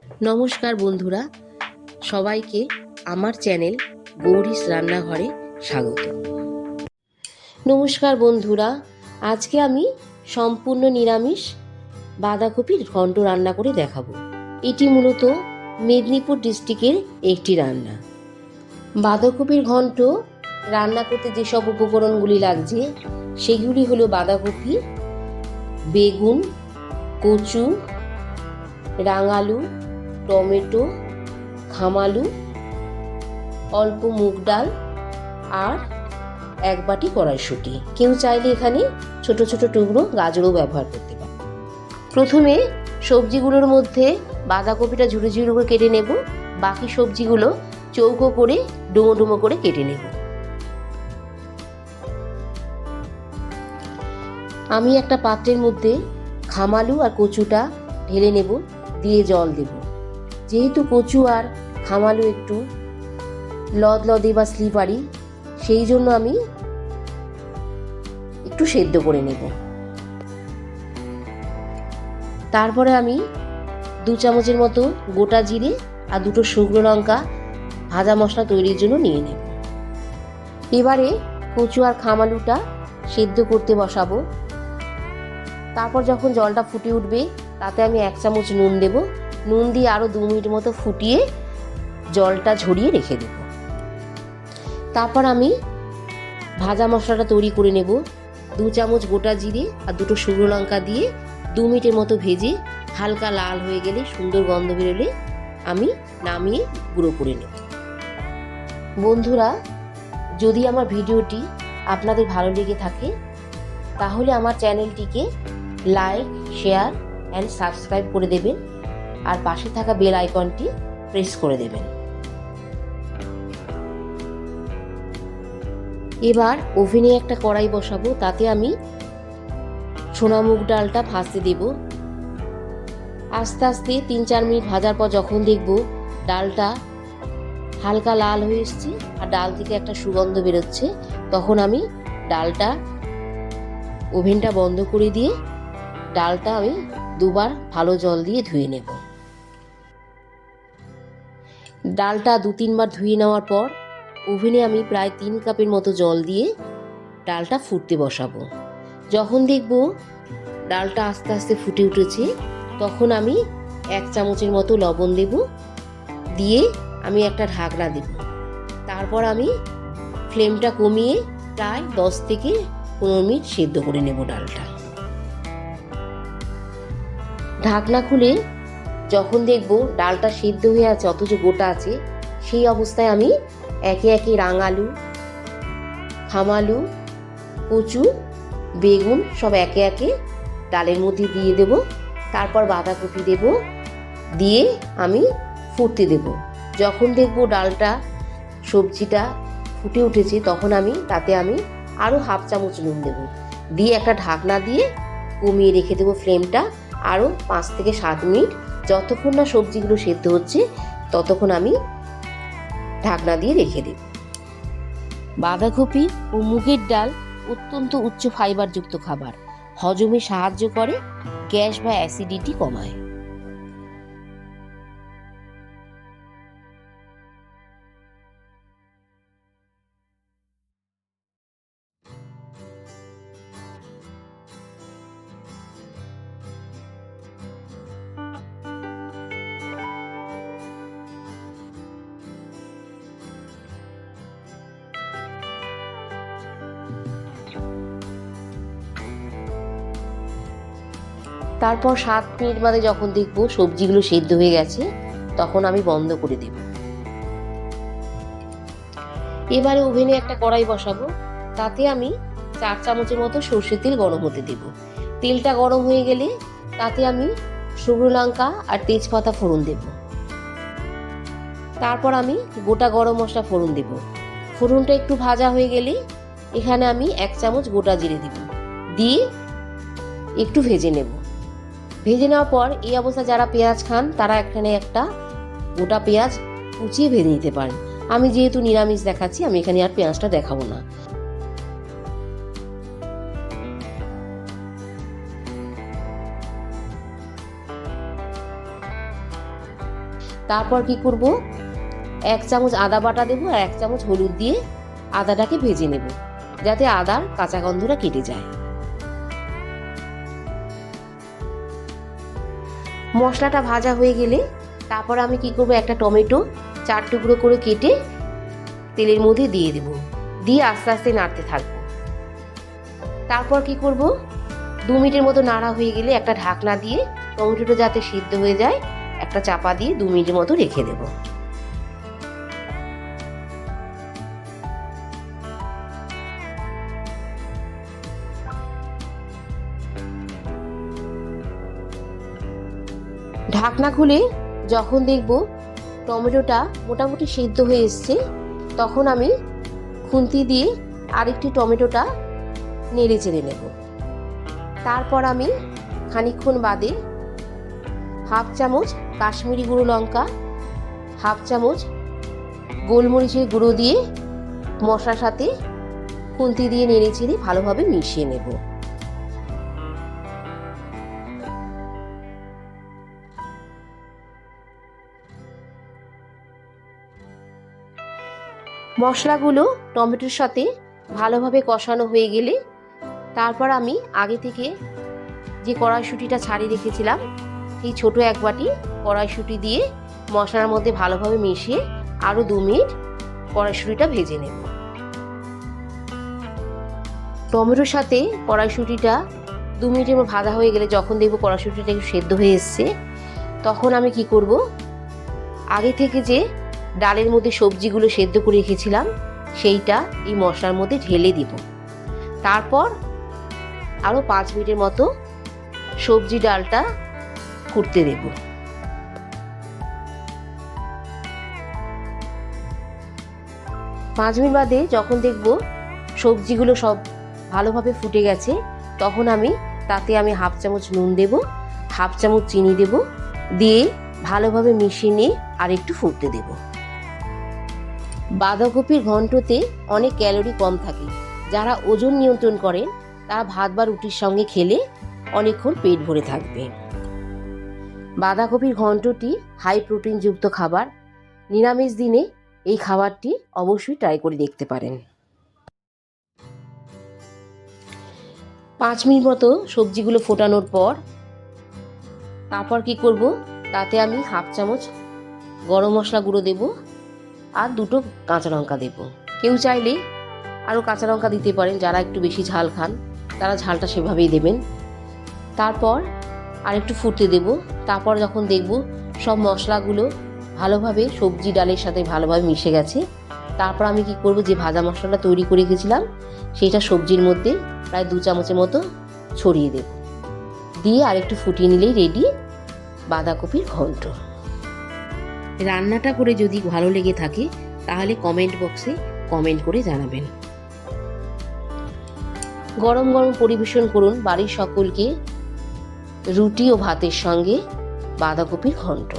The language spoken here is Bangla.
নমস্কার বন্ধুরা, সবাইকে আমার চ্যানেল গৌরীস রান্নাঘরে স্বাগত। নমস্কার বন্ধুরা, আজকে আমি সম্পূর্ণ নিরামিষ বাঁধাকপির ঘন্ট রান্না করে দেখাবো। এটি মূলত মেদিনীপুর ডিস্ট্রিক্টের একটি রান্না। বাঁধাকপির ঘন্ট রান্না করতে যেসব উপকরণগুলি লাগছে সেগুলি হলো বাঁধাকপি, বেগুন, কচু, রাঙালু, টমেটো, খামালু, অল্প মুগ ডাল আর এক বাটি কড়াইশুঁটি। কেউ চাইলে এখানে ছোট ছোট টুকরো গাজরও ব্যবহার করতে পারে। প্রথমে সবজিগুলোর মধ্যে বাঁধাকপিটা ঝুড়ো ঝুড়ো করে কেটে নেব, বাকি সবজিগুলো চৌকো করে ডুমো ডুমো করে কেটে নেব। আমি একটা পাত্রের মধ্যে খামালু আর কচুটা ঢেলে নেব, দিয়ে জল দেব। যেহেতু কচু আর খামালু একটু লদলদে বা স্লিপারি, সেই জন্য আমি একটু সেদ্ধ করে নেব। তারপরে আমি 2 চামচের মতো গোটা জিরে আর 2টো শুকনো লঙ্কা ভাজা মশলা তৈরির জন্য নিয়ে নেব। এবারে কচু আর খামালুটা সেদ্ধ করতে বসাবো। তারপর যখন জলটা ফুটে উঠবে তাতে আমি 1 চামচ নুন দেব। নুন দিয়ে আরও 2 মিনিট মতো ফুটিয়ে জলটা ঝরিয়ে রেখে দেব। তারপর আমি ভাজা মশলাটা তৈরি করে নেব। 2 চামচ গোটা জিরে আর 2টো শুকনো লঙ্কা দিয়ে 2 মিনিটের মতো ভেজে হালকা লাল হয়ে গেলে, সুন্দর গন্ধ বেরোলে আমি নামিয়ে গুঁড়ো করে নেব। বন্ধুরা, যদি আমার ভিডিওটি আপনাদের ভালো লেগে থাকে তাহলে আমার চ্যানেলটিকে লাইক, শেয়ার অ্যান্ড সাবস্ক্রাইব করে দেবেন আর পাশে থাকা বেল আইকনটি প্রেস করে দেবেন। এবার ওভেনে একটা কড়াই বসাবো, তাতে আমি সোনা মুগ ডালটা ভাজতে দেব। আস্তে আস্তে 3-4 মিনিট ভাজার পর যখন দেখব ডালটা হালকা লাল হয়ে এসছে আর ডাল থেকে একটা সুগন্ধ বেরোচ্ছে, তখন আমি ডালটা ওভেনটা বন্ধ করে দিয়ে ডালটা আমি 2বার ভালো জল দিয়ে ধুয়ে নেব। ডালটা 2-3 বার ধুয়ে নেওয়ার পর ওভেনে আমি প্রায় 3 কাপের মতো জল দিয়ে ডালটা ফুটতে বসাবো। যখন দেখব ডালটা আস্তে আস্তে ফুটে উঠেছে তখন আমি 1 চামচের মতো লবণ দেব, দিয়ে আমি একটা ঢাকনা দেব। তারপর আমি ফ্লেমটা কমিয়ে প্রায় 10 থেকে 15 মিনিট সেদ্ধ করে নেব ডালটা। ঢাকনা খুলে যখন দেখব ডালটা সেদ্ধ হয়ে আছে অথচ গোটা আছে, সেই অবস্থায় আমি একে একে রাঙালু, খামালু, কচু, বেগুন সব একে একে ডালের মধ্যে দিয়ে দেব। তারপর বাঁধাকপি দেব, দিয়ে আমি ফুটতে দেব। যখন দেখব ডালটা সবজিটা ফুটে উঠেছে তখন তাতে আমি আরও 1/2 চামচ নুন দেব, দিয়ে একটা ঢাকনা দিয়ে কমিয়ে রেখে দেবো ফ্লেমটা আরও 5 থেকে 7 মিনিট। যতক্ষণ না সবজিগুলো সেদ্ধ হচ্ছে ততক্ষণ আমি ঢাকনা দিয়ে রেখে দেব। বাঁধাকপি ও মুগের ডাল অত্যন্ত উচ্চ ফাইবারযুক্ত খাবার, হজমে সাহায্য করে, গ্যাস বা অ্যাসিডিটি কমায়। তারপর 7 মিনিট বাদে যখন দেখব সবজিগুলো সেদ্ধ হয়ে গেছে তখন আমি বন্ধ করে দেব। এবারে ওভেনে একটা কড়াই বসাবো, তাতে আমি 4 চামচের মতো সর্ষের তেল গরম হতে দেব। তেলটা গরম হয়ে গেলে তাতে আমি শুকনো লঙ্কা আর তেজপাতা ফোড়ন দেব। তারপর আমি গোটা গরম মশলা ফোড়ন দেব। ফোড়নটা একটু ভাজা হয়ে গেলে এখানে আমি 1 চামচ গোটা জিরে দেব, দিয়ে একটু ভেজে নেব। ভেজে নেওয়ার পর এই অবস্থা যারা পেঁয়াজ খান তারা এখানে একটা গোটা পেঁয়াজ কুচিয়ে ভেজে নিতে পারেন। আমি যেহেতু নিরামিষ দেখাচ্ছি আমি এখানে আর পেঁয়াজটা দেখাবো না। তারপর কি করব, 1 চামচ আদা বাটা দেবো আর 1 চামচ হলুদ দিয়ে আদাটাকে ভেজে নেব, যাতে আদার কাঁচা গন্ধটা কেটে যায়। মশলাটা ভাজা হয়ে গেলে তারপর আমি কি করব, একটা টমেটো 4 টুকরো করে কেটে তেলের মধ্যে দিয়ে দেব, দিয়ে আস্তে আস্তে নাড়তে থাকবো। তারপর কি করব, 2 মিনিটের মতো নাড়া হয়ে গেলে একটা ঢাকনা দিয়ে টমেটোটা যাতে সিদ্ধ হয়ে যায় একটা চাপা দিয়ে 2 মিনিটের মতো রেখে দেব। ঢাকনা খুলে যখন দেখব টমেটোটা মোটামুটি সিদ্ধ হয়ে এসছে, তখন আমি খুন্তি দিয়ে আরেকটি টমেটোটা নেড়ে চেড়ে নেব। তারপর আমি খানিকক্ষণ বাদে 1/2 চামচ কাশ্মীরি গুঁড়ো লঙ্কা, 1/2 চামচ গোলমরিচের গুঁড়ো দিয়ে মশলার সাথে খুন্তি দিয়ে নেড়ে চেড়ে ভালোভাবে মিশিয়ে নেব। মশলাগুলো টমেটোর সাথে ভালোভাবে কষানো হয়ে গেলে তারপর আমি আগে থেকে যে কড়াইশুঁটিটা ছাড়িয়ে রেখেছিলাম সেই ছোট 1 বাটি কড়াইশুঁটি দিয়ে মশলার মধ্যে ভালোভাবে মিশিয়ে আরও 2 মিনিট কড়াইশুঁটিটা ভেজে নেব। টমেটোর সাথে কড়াইশুঁটিটা 2 মিনিটের মতো ভাজা হয়ে গেলে যখন দেখব কড়াইশুঁটিটা একটু সেদ্ধ হয়ে এসছে, তখন আমি কি করব, আগে থেকে যে ডালের মধ্যে সবজিগুলো সেদ্ধ করে রেখেছিলাম সেইটা এই মশলার মধ্যে ঢেলে দিব। তারপর আরও 5 মিনিটের মতো সবজি ডালটা ফুটতে দেব। 5 মিনিট বাদে যখন দেখব সবজিগুলো সব ভালোভাবে ফুটে গেছে, তখন আমি তাতে 1/2 চামচ নুন দেব, 1/2 চামচ চিনি দেব, দিয়ে ভালোভাবে মিশিয়ে নিয়ে আর একটু ফুটতে দেব। বাঁধাকপির ঘন্টতে অনেক ক্যালোরি কম থাকে। যারা ওজন নিয়ন্ত্রণ করেন তারা ভাত বা রুটির সঙ্গে খেলে অনেকক্ষণ পেট ভরে থাকবে। বাঁধাকপির ঘন্টটি হাই প্রোটিনযুক্ত খাবার। নিরামিষ দিনে এই খাবারটি অবশ্যই ট্রাই করে দেখতে পারেন। 5 মিনিট মতো সবজিগুলো ফোটানোর পর তারপর কি করব, তাতে আমি 1/2 চামচ গরম মশলা গুঁড়ো দেব আর 2টো কাঁচা লঙ্কা দেব। কেউ চাইলে আরও কাঁচা লঙ্কা দিতে পারেন, যারা একটু বেশি ঝাল খান তারা ঝালটা সেভাবেই দেবেন। তারপর আর একটু ফুটতে দেব। তারপর যখন দেখব সব মশলাগুলো ভালোভাবে সবজি ডালের সাথে ভালোভাবে মিশে গেছে, তারপর আমি কি করব, যে ভাজা মশলাটা তৈরি করে রেখেছিলাম সেটা সবজির মধ্যে প্রায় 2 চামচের মতো ছড়িয়ে দেব, দিয়ে আর একটু ফুটিয়ে নিলেই রেডি বাঁধাকপির ঘন্ট। রান্নাটা করে যদি ভালো লেগে থাকে তাহলে কমেন্ট বক্সে কমেন্ট করে জানাবেন। গরম গরম পরিবেশন করুন বাড়ির সকলকে রুটি ও ভাতের সঙ্গে বাঁধাকপির ঘন্ট।